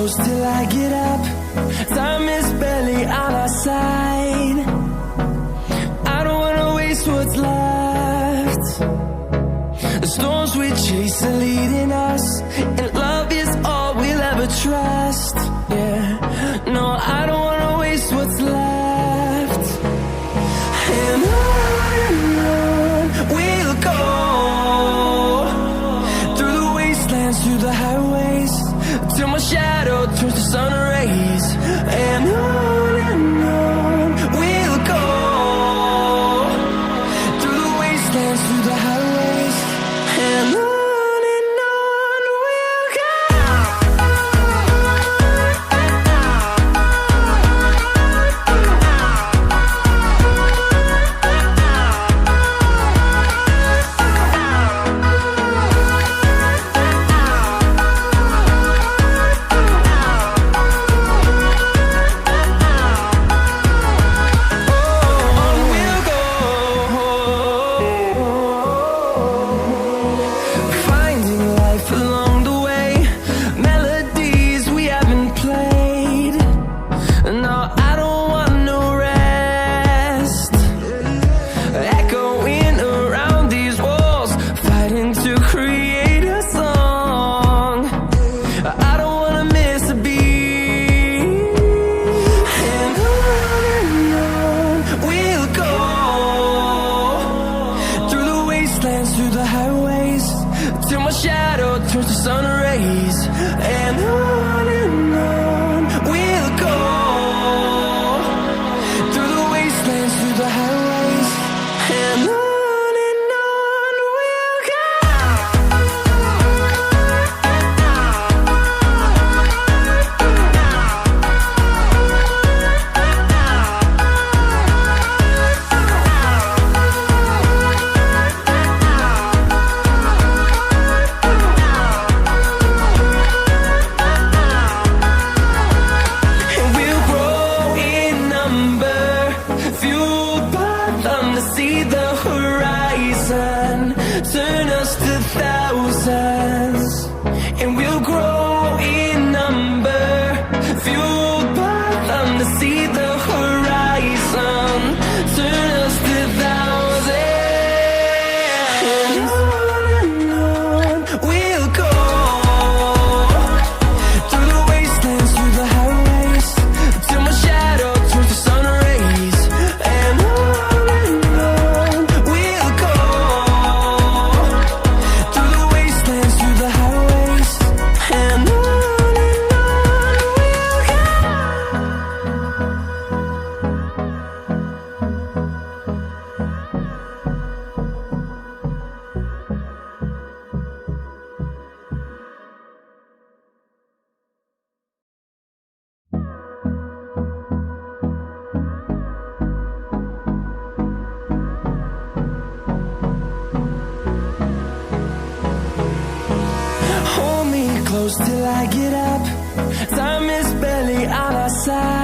close till I get up. Time is barely on our side. I don't wanna waste what's left. The storms we chase are leading us, and love is all we'll ever trust. Yeah, no, I don't wanna waste what's left. And on we'll go, through the wastelands, through the highways, till my shadow turns to sun rays. And on we'll go, through the wastelands, through the highways, and on we'll go. Through the highways, till my shadow turns to sun rays. And on we'll go, through the wastelands, through the highways, and on we'll go. See the horizon, turn us to thousands, and we'll grow in number, fueled by them to see the horizon, turn us to thousands. And on we'll go, through the wastelands, through the highways, till my shadow turns to sun rays. And close till I get up. Time is barely on our side.